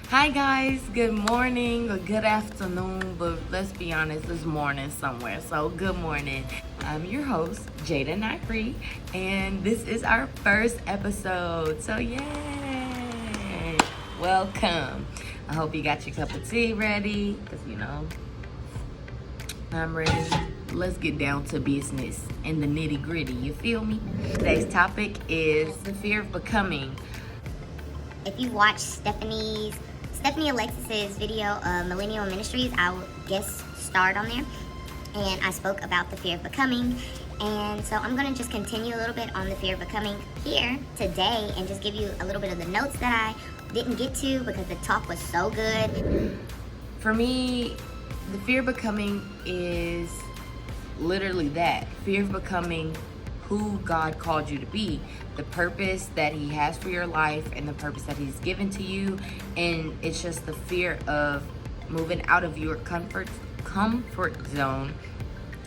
Hi guys, good morning or good afternoon, but let's be honest, it's morning somewhere. So good morning. I'm your host, Jada Nakri, and this is our first episode. So yay! Welcome. I hope you got your cup of tea ready, because I'm ready. Let's get down to business and the nitty gritty. You feel me? Today's topic is the fear of becoming. If you watch Stephanie Alexis's video, Millennial Ministries, I guest starred on there, and I spoke about the fear of becoming. And so I'm gonna just continue a little bit on the fear of becoming here today, and just give you a little bit of the notes that I didn't get to because the talk was so good. For me, the fear of becoming is literally that fear of becoming who God called you to be, the purpose that He has for your life, and the purpose that He's given to you. And it's just the fear of moving out of your comfort zone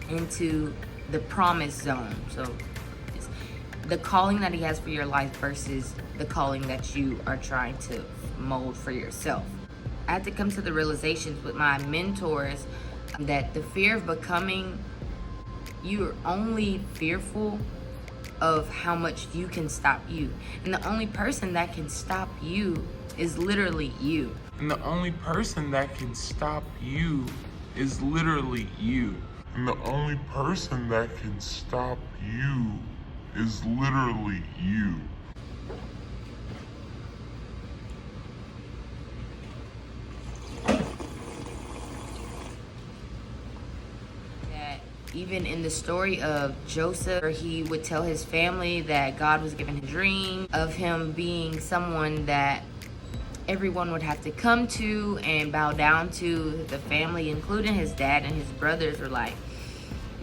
into the promised zone. So it's the calling that He has for your life versus the calling that you are trying to mold for yourself. I had to come to the realizations with my mentors that the fear of becoming, you're only fearful of how much you can stop you. And the only person that can stop you is literally you. And the only person that can stop you is literally you. And the only person that can stop you is literally you. Even in the story of Joseph, he would tell his family that God was giving him a dream of him being someone that everyone would have to come to and bow down to. The family, including his dad and his brothers, were like,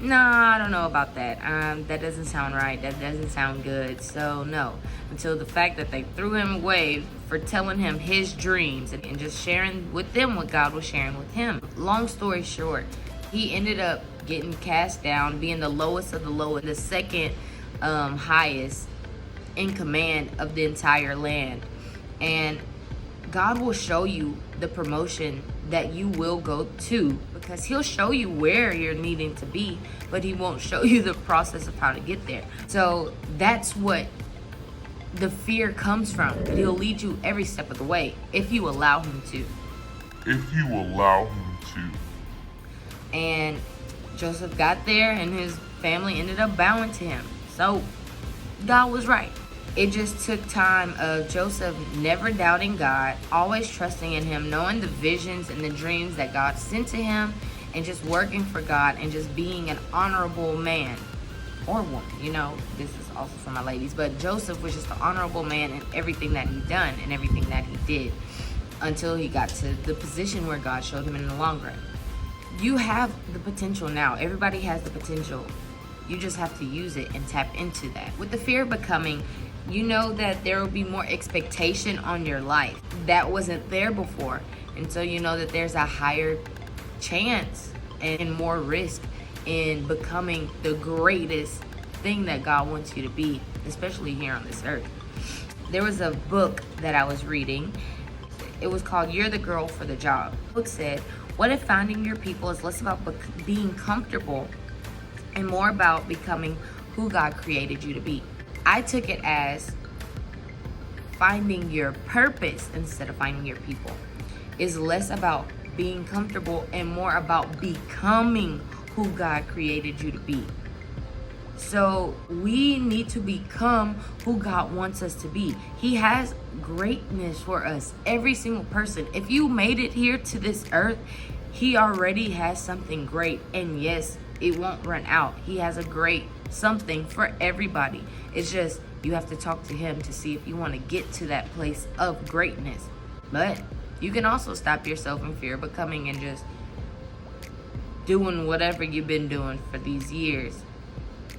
"Nah, I don't know about that. That doesn't sound right. That doesn't sound good." So no, until the fact that they threw him away for telling him his dreams and just sharing with them what God was sharing with him. Long story short, he ended up getting cast down, being the lowest of the low, the second highest in command of the entire land. And God will show you the promotion that you will go to, because He'll show you where you're needing to be, but He won't show you the process of how to get there. So that's what the fear comes from. He'll lead you every step of the way if you allow Him to. If you allow Him to. And Joseph got there and his family ended up bowing to him. So God was right. It just took time of Joseph never doubting God, always trusting in Him, knowing the visions and the dreams that God sent to him, and just working for God and just being an honorable man or woman. This is also for my ladies, but Joseph was just an honorable man in everything that he done and everything that he did until he got to the position where God showed him in the long run. You have the potential now. Everybody has the potential. You just have to use it and tap into that. With the fear of becoming, you know that there will be more expectation on your life that wasn't there before. And so you know that there's a higher chance and more risk in becoming the greatest thing that God wants you to be, especially here on this earth. There was a book that I was reading. It was called You're the Girl for the Job. The book said, what if finding your people is less about being comfortable and more about becoming who God created you to be? I took it as finding your purpose instead of finding your people is less about being comfortable and more about becoming who God created you to be. So we need to become who God wants us to be. He has greatness for us, every single person. If you made it here to this earth, He already has something great. And yes, it won't run out. He has a great something for everybody. It's just you have to talk to Him to see if you want to get to that place of greatness. But you can also stop yourself in fear of becoming and just doing whatever you've been doing for these years.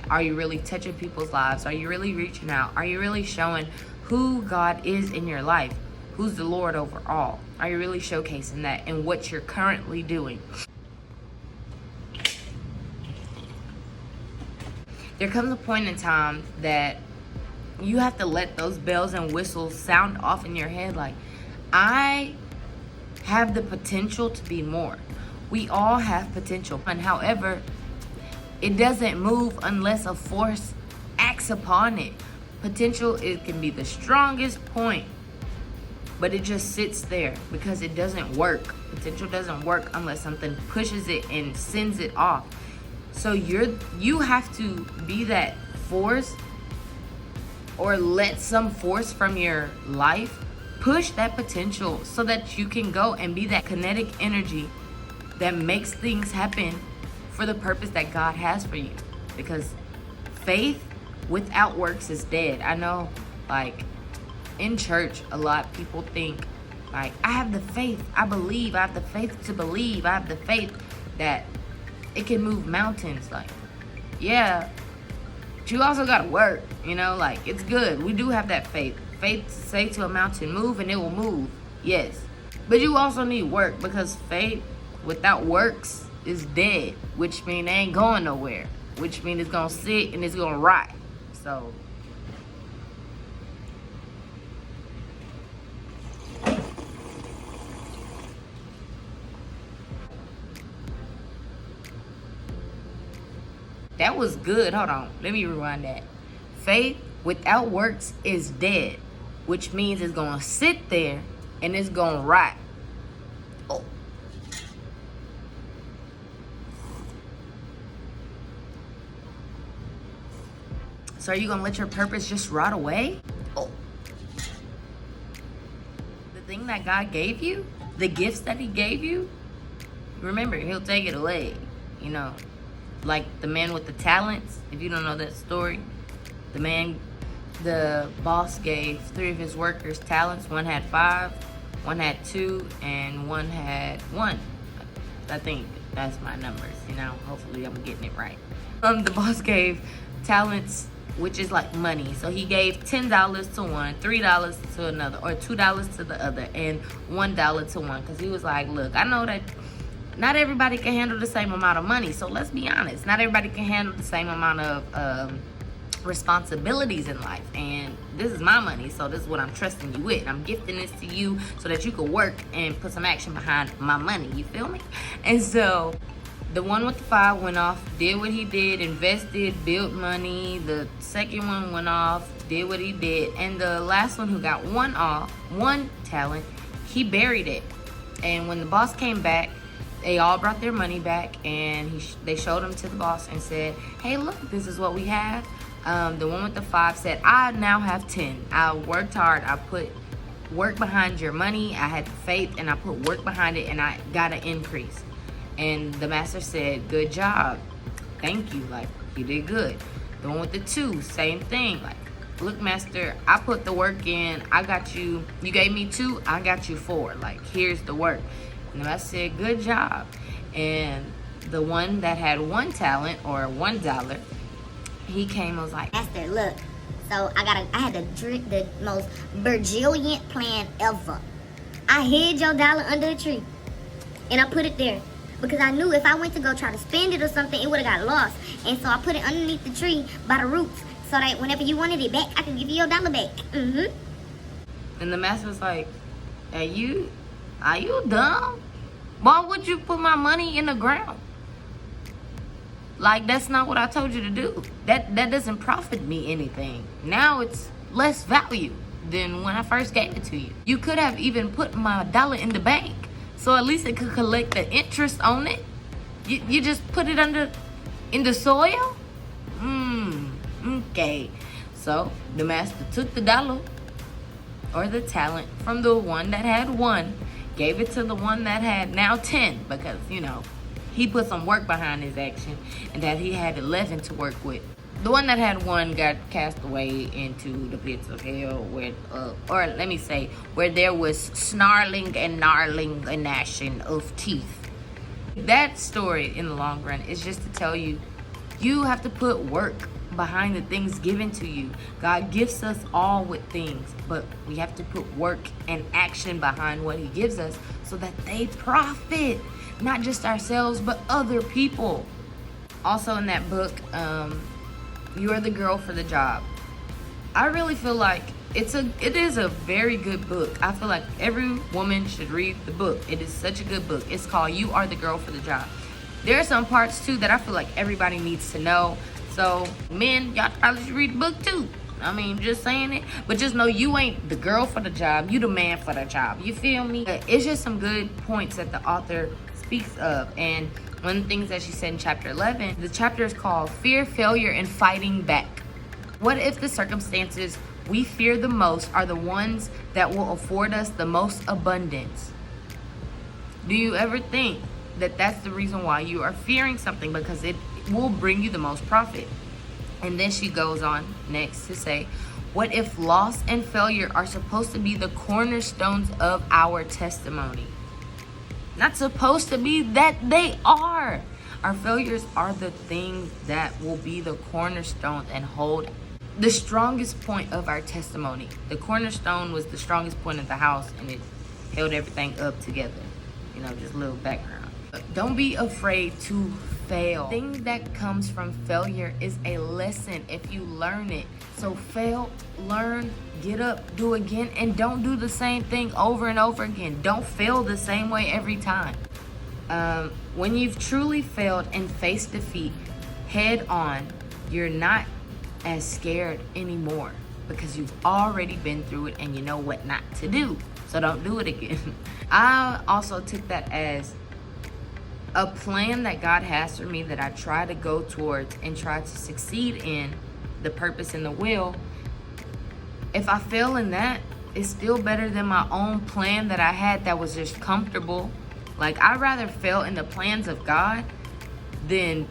Are you really touching people's lives? Are you really reaching out? Are you really showing who God is in your life? Who's the Lord over all? Are you really showcasing that in what you're currently doing? There comes a point in time that you have to let those bells and whistles sound off in your head like, I have the potential to be more. We all have potential. And however, it doesn't move unless a force acts upon it. Potential, it can be the strongest point, but it just sits there because it doesn't work. Potential doesn't work unless something pushes it and sends it off. So you have to be that force, or let some force from your life push that potential so that you can go and be that kinetic energy that makes things happen for the purpose that God has for you. Because faith without works is dead. I know, like, in church, a lot of people think, like, I have the faith, I believe, I have the faith to believe, I have the faith that it can move mountains. Like, yeah, but you also gotta work, you know, like, it's good. We do have that faith. Faith to say to a mountain, move, and it will move. Yes. But you also need work, because faith without works is dead, which means they ain't going nowhere, which means it's gonna sit and it's gonna rot. So that was good. Hold on, let me rewind that. Faith without works is dead, which means it's gonna sit there and it's gonna rot. Oh. So are you gonna let your purpose just rot away? Oh. The thing that God gave you, the gifts that he gave you, remember, he'll take it away. You know, like the man with the talents. If you don't know that story, the boss gave 3 of his workers talents. One had 5, one had 2, and one had 1. I think that's my numbers, you know. Hopefully I'm getting it right. The boss gave talents, which is like money. So he gave $10 to one, $3 to another, or $2 to the other, and $1 to one. Because he was like, look, I know that not everybody can handle the same amount of money. So let's be honest. Not everybody can handle the same amount of responsibilities in life. And this is my money, so this is what I'm trusting you with. I'm gifting this to you so that you could work and put some action behind my money. You feel me? And so the one with the 5 went off, did what he did, invested, built money. The second one went off, did what he did. And the last one, who got one talent, he buried it. And when the boss came back, they all brought their money back, and they showed him to the boss and said, hey, look, this is what we have. The one with the 5 said, I now have 10. I worked hard. I put work behind your money. I had faith, and I put work behind it, and I got an increase. And the master said, good job. Thank you. Like, you did good. The one with the 2, same thing. Like, look, master, I put the work in. I got you. You gave me 2. I got you 4. Like, here's the work. And the master said, good job. And the one that had 1 talent, or $1, he came and was like, Master, look. So I had the most brilliant plan ever. I hid your dollar under a tree, and I put it there because I knew if I went to go try to spend it or something, it would have got lost. And so I put it underneath the tree by the roots, so that whenever you wanted it back, I could give you your dollar back. And the master was like, are you dumb? Why would you put my money in the ground? Like, that's not what I told you to do. That doesn't profit me anything. Now it's less value than when I first gave it to you. You could have even put my dollar in the bank, so at least it could collect the interest on it. You just put it in the soil? Okay. So the master took the dollar, or the talent, from the one that had 1, gave it to the one that had now 10, because, you know, he put some work behind his action, and that he had 11 to work with. The one that had 1 got cast away into the pits of hell, where, or let me say, where there was snarling and gnarling and gnashing of teeth. That story, in the long run, is just to tell you, you have to put work behind the things given to you. God gifts us all with things, but we have to put work and action behind what he gives us so that they profit. Not just ourselves, but other people. Also in that book, You Are the Girl for the Job. I really feel like it is a very good book. I feel like every woman should read the book. It is such a good book. It's called You Are the Girl for the Job. There are some parts too that I feel like everybody needs to know. So men, y'all probably should read the book too. I mean, just saying it. But just know you ain't the girl for the job. You the man for the job. You feel me? It's just some good points that the author speaks of. And one of the things that she said in chapter 11, the chapter is called Fear, Failure, and Fighting Back. What if the circumstances we fear the most are the ones that will afford us the most abundance? Do you ever think that that's the reason why you are fearing something? Because it will bring you the most profit. And then she goes on next to say, what if loss and failure are supposed to be the cornerstones of our testimony? Not supposed to be, that they are. Our failures are the things that will be the cornerstone and hold the strongest point of our testimony. The cornerstone was the strongest point of the house, and it held everything up together. You know, just a little background. Don't be afraid to fail. The thing that comes from failure is a lesson if you learn it. So fail, learn, get up, do again, and don't do the same thing over and over again. Don't fail the same way every time. When you've truly failed and faced defeat head on, you're not as scared anymore because you've already been through it and you know what not to do. So don't do it again. I also took that as a plan that God has for me that I try to go towards and try to succeed in, the purpose and the will. If I fail in that, it's still better than my own plan that I had that was just comfortable. Like, I'd rather fail in the plans of God than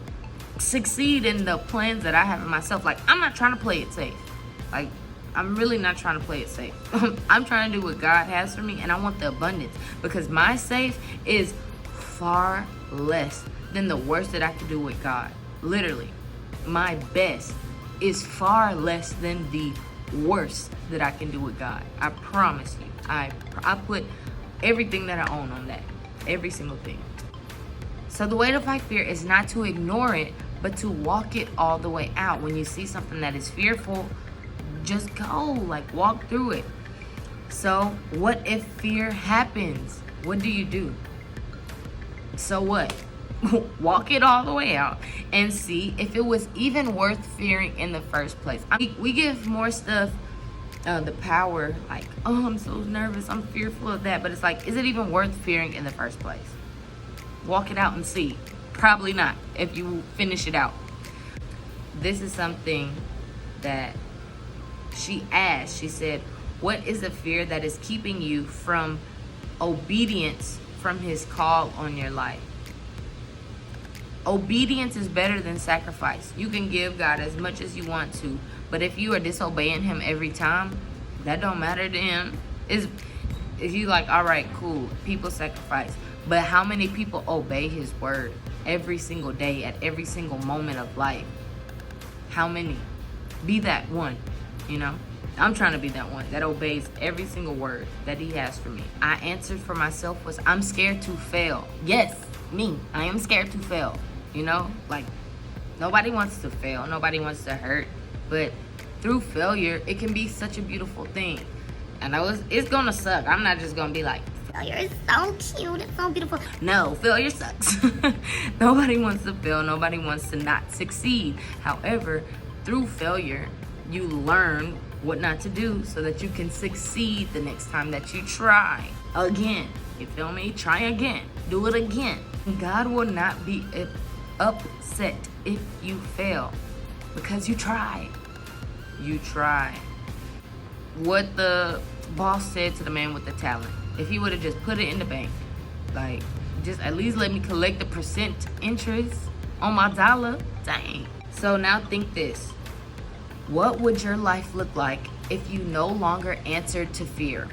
succeed in the plans that I have in myself. Like, I'm not trying to play it safe. Like, I'm really not trying to play it safe. I'm trying to do what God has for me, and I want the abundance, because my safe is far less than the worst that I could do with God. Literally, my best is far less than the worst that I can do with God. I promise you. I put everything that I own on that. Every single thing. So the way to fight fear is not to ignore it, but to walk it all the way out. When you see something that is fearful, just go, like, walk through it. So what if fear happens? What do? So what? Walk it all the way out and see if it was even worth fearing in the first place. We give more stuff the power, like, oh, I'm so nervous, I'm fearful of that. But it's like, is it even worth fearing in the first place? Walk it out and see. Probably not, if you finish it out. This is something that she asked. She said, what is the fear that is keeping you from obedience from his call on your life? Obedience is better than sacrifice. You can give God as much as you want to, but if you are disobeying him every time, that don't matter to him. Is you like, all right, cool, people sacrifice, but how many people obey his word every single day at every single moment of life? How many? Be that one, you know? I'm trying to be that one that obeys every single word that he has for me. I answered for myself was, I'm scared to fail. Yes, me. I am scared to fail. You know, like, nobody wants to fail. Nobody wants to hurt. But through failure, it can be such a beautiful thing. And it's going to suck. I'm not just going to be like, Failure is so cute. It's so beautiful. no, failure sucks. Nobody wants to fail. Nobody wants to not succeed. However, through failure, you learn what not to do so that you can succeed the next time that you try again. You feel me? Try again. Do it again. God will not be upset if you fail because you tried. You tried. What the boss said to the man with the talent, if he would have just put it in the bank, like, just at least let me collect the percent interest on my dollar. Dang. So now think this. What would your life look like if you no longer answered to fear?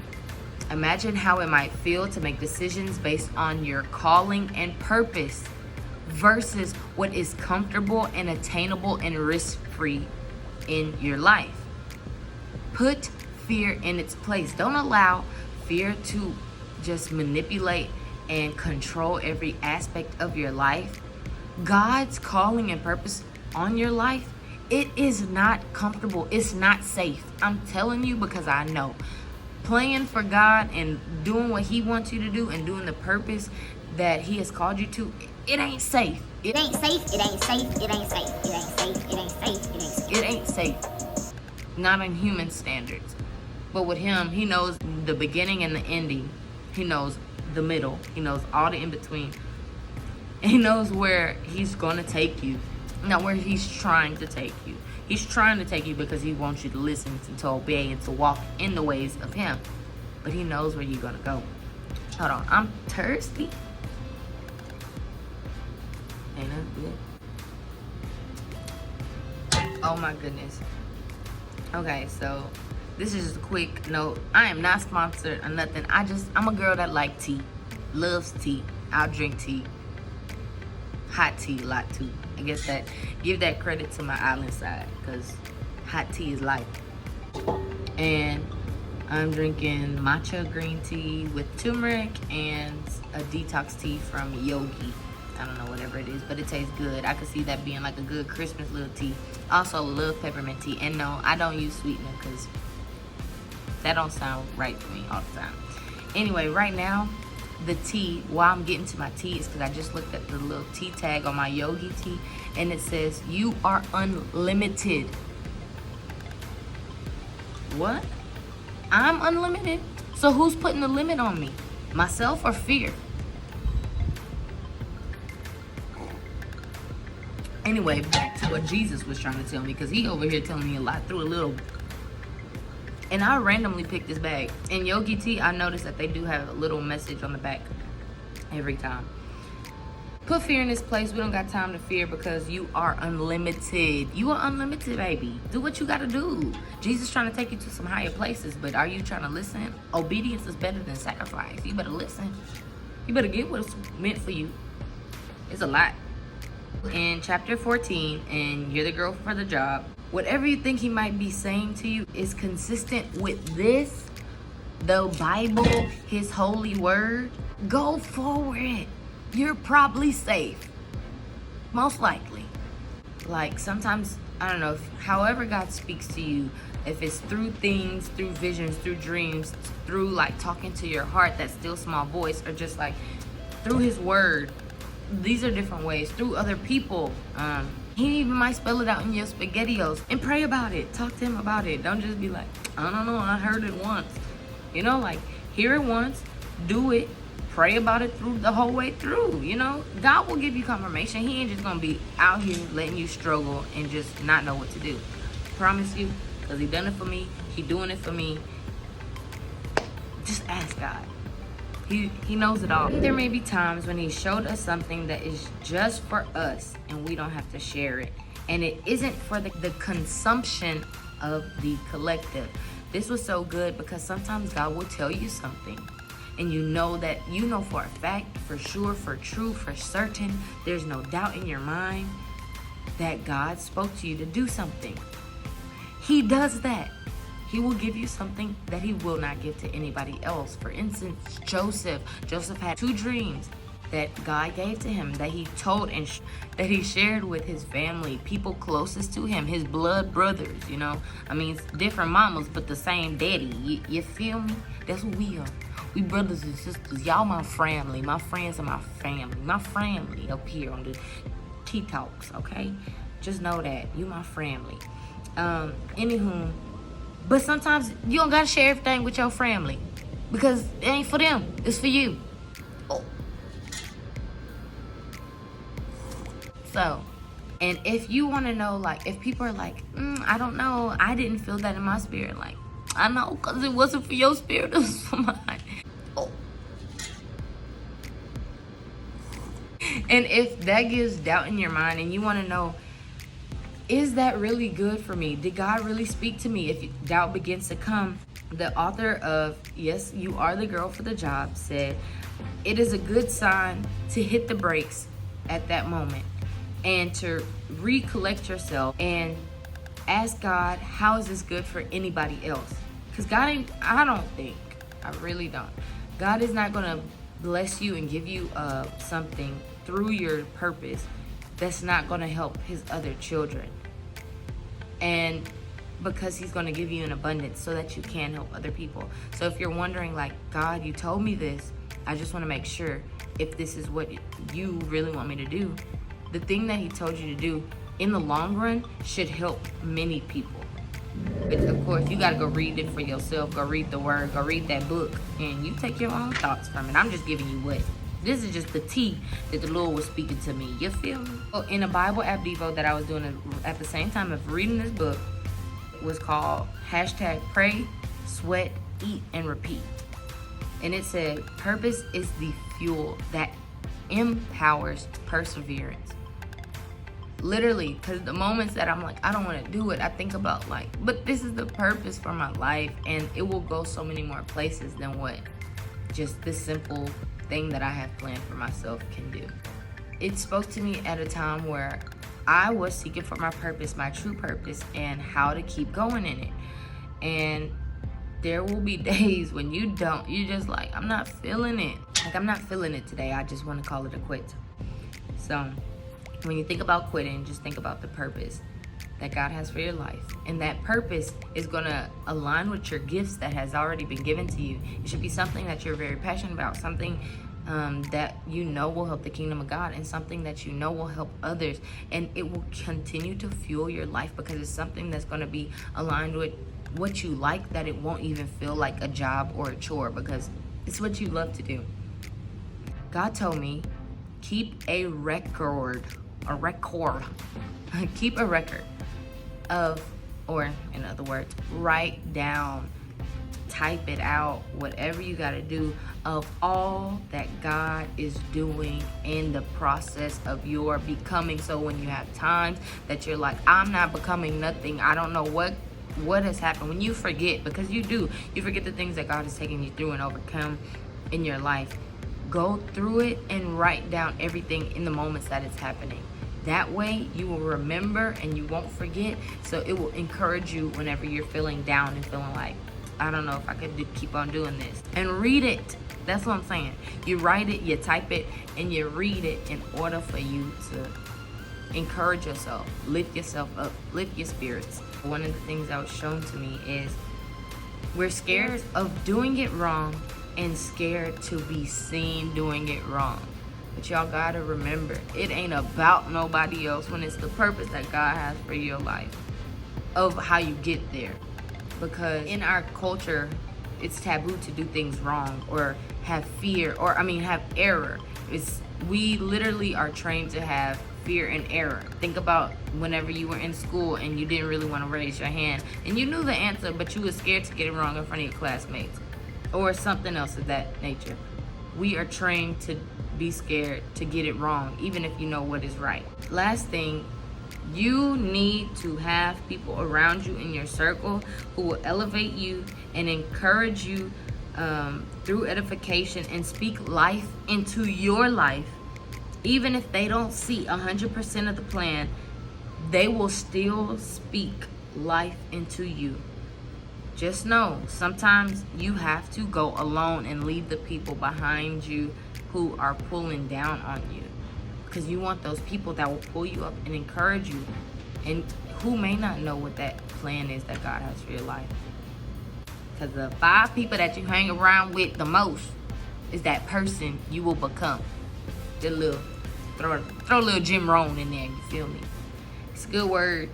Imagine how it might feel to make decisions based on your calling and purpose versus what is comfortable and attainable and risk-free in your life. Put fear in its place. Don't allow fear to just manipulate and control every aspect of your life. God's calling and purpose on your life It is not comfortable. It's not safe. I'm telling you because I know. Playing for God and doing what he wants you to do and doing the purpose that he has called you to, it ain't safe. It ain't safe, it ain't safe, it ain't safe, it ain't safe, it ain't safe, it ain't safe. It ain't safe. Not in human standards. But with him, he knows the beginning and the ending. He knows the middle. He knows all the in between. And he knows where he's going to take you. Not where he's trying to take you. He's trying to take you because he wants you to listen, to obey, and to walk in the ways of him. But he knows where you're going to go. Hold on. I'm thirsty. Ain't that good? Oh my goodness. Okay, so this is just a quick note. I am not sponsored or nothing. I'm a girl that like tea. Loves tea. I'll drink tea. Hot tea a lot too. I guess that, give that credit to my island side, because hot tea is life. And I'm drinking matcha green tea with turmeric and a detox tea from Yogi. I don't know, whatever it is, but it tastes good. I could see that being like a good Christmas little tea. Also love peppermint tea. And no, I don't use sweetener because that don't sound right to me all the time. Anyway, right now, the tea, while I'm getting to my tea, is because I just looked at the little tea tag on my Yogi tea, and it says, you are unlimited. What? I'm unlimited? So who's putting the limit on me? Myself or fear? Anyway, back to what Jesus was trying to tell me, because he over here telling me a lot through a little. And I randomly picked this bag. In Yogi tea, I noticed that they do have a little message on the back every time. Put fear in this place. We don't got time to fear because you are unlimited. You are unlimited, baby. Do what you got to do. Jesus trying to take you to some higher places, but are you trying to listen? Obedience is better than sacrifice. You better listen. You better get what's meant for you. It's a lot. In chapter 14, and you're the girl for the job, whatever you think he might be saying to you is consistent with this, the Bible, his holy word, go forward. You're probably safe. Most likely. Like sometimes, I don't know, however God speaks to you, if it's through things, through visions, through dreams, through like talking to your heart, that still small voice, or just like through his word. These are different ways. Through other people. He even might spell it out in your SpaghettiOs. And pray about it. Talk to him about it. Don't just be like, I don't know, I heard it once. You know, like, hear it once, do it, pray about it through the whole way through. You know, God will give you confirmation. He ain't just gonna be out here letting you struggle and just not know what to do. Promise you, because he done it for me. He doing it for me. Just ask God. He knows it all. There may be times when he showed us something that is just for us and we don't have to share it. And it isn't for the consumption of the collective. This was so good because sometimes God will tell you something and you know for a fact, for sure, for true, for certain, there's no doubt in your mind that God spoke to you to do something. He does that. He will give you something that he will not give to anybody else. For instance, Joseph had 2 dreams that God gave to him, that he told and that he shared with his family, people closest to him, his blood brothers, you know. I mean, different mamas, but the same daddy. You feel me? That's what we are. We brothers and sisters. Y'all my family. My friends are my family. My family up here on the Tea Talks, okay? Just know that. You my family. Anywho, but sometimes you don't gotta share everything with your family because it ain't for them, it's for you. Oh. So, and if you wanna know, like, if people are like, I don't know, I didn't feel that in my spirit, like, I know, because it wasn't for your spirit, it was for mine. Oh. And if that gives doubt in your mind and you wanna know, is that really good for me? Did God really speak to me? If doubt begins to come, the author of Yes, You Are the Girl for the Job said, it is a good sign to hit the brakes at that moment and to recollect yourself and ask God, how is this good for anybody else? Because I really don't. God is not gonna bless you and give you something through your purpose that's not gonna help his other children. And because he's going to give you an abundance so that you can help other people. So if you're wondering, like, God, you told me this, I just want to make sure if this is what you really want me to do. The thing that he told you to do in the long run should help many people. But of course, you got to go read it for yourself. Go read the word. Go read that book. And you take your own thoughts from it. I'm just giving you what. This is just the tea that the Lord was speaking to me. You feel me? Oh, in a Bible app Devo that I was doing at the same time of reading this book was called #Pray, Sweat, Eat, and Repeat. And it said, purpose is the fuel that empowers perseverance. Literally, because the moments that I'm like, I don't want to do it, I think about like, but this is the purpose for my life, and it will go so many more places than what just this simple thing that I have planned for myself can do. It spoke to me at a time where I was seeking for my purpose, my true purpose, and how to keep going in it. And there will be days when you just like, I'm not feeling it. Like, I'm not feeling it today. I just want to call it a quit. So when you think about quitting, just think about the purpose that God has for your life. And that purpose is going to align with your gifts that has already been given to you. It should be something that you're very passionate about, something that you know will help the kingdom of God, and something that you know will help others. And it will continue to fuel your life because it's something that's going to be aligned with what you like, that it won't even feel like a job or a chore because it's what you love to do. God told me, keep a record keep a record of, or in other words, write down, type it out, whatever you got to do, of all that God is doing in the process of your becoming. So when you have times that you're like, I'm not becoming nothing, I don't know what has happened, when you forget, because you forget the things that God is taking you through and overcome in your life, go through it and write down everything in the moments that it's happening. That way you will remember and you won't forget. So it will encourage you whenever you're feeling down and feeling like, I don't know if I could keep on doing this. And read it. That's what I'm saying. You write it, you type it, and you read it in order for you to encourage yourself, lift yourself up, lift your spirits. One of the things that was shown to me is we're scared of doing it wrong and scared to be seen doing it wrong. But y'all gotta remember, it ain't about nobody else when it's the purpose that God has for your life, of how you get there. Because in our culture, it's taboo to do things wrong or have fear, or have error. We literally are trained to have fear and error. Think about whenever you were in school and you didn't really want to raise your hand and you knew the answer, but you were scared to get it wrong in front of your classmates or something else of that nature. We are trained to be scared to get it wrong, even if you know what is right. Last thing, you need to have people around you in your circle who will elevate you and encourage you through edification and speak life into your life. Even if they don't see 100% of the plan, they will still speak life into you. Just know, sometimes you have to go alone and leave the people behind you who are pulling down on you. Because you want those people that will pull you up and encourage you, and who may not know what that plan is that God has for your life. Because the 5 people that you hang around with the most is that person you will become. The little, throw a little Jim Rohn in there, you feel me? It's a good word.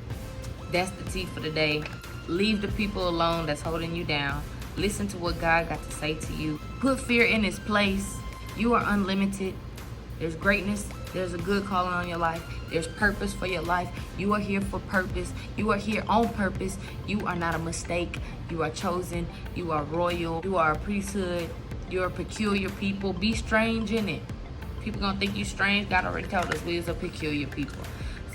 That's the tea for the day. Leave the people alone that's holding you down. Listen to what God got to say to you. Put fear in its place. You are unlimited. There's greatness. There's a good calling on your life. There's purpose for your life. You are here for purpose. You are here on purpose. You are not a mistake. You are chosen. You are royal. You are a priesthood. You're a peculiar people. Be strange in it. People gonna think you strange. God already told us we is a peculiar people.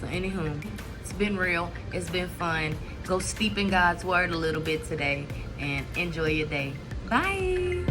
So anywho, it's been real. It's been fun. Go steep in God's word a little bit today and enjoy your day. Bye.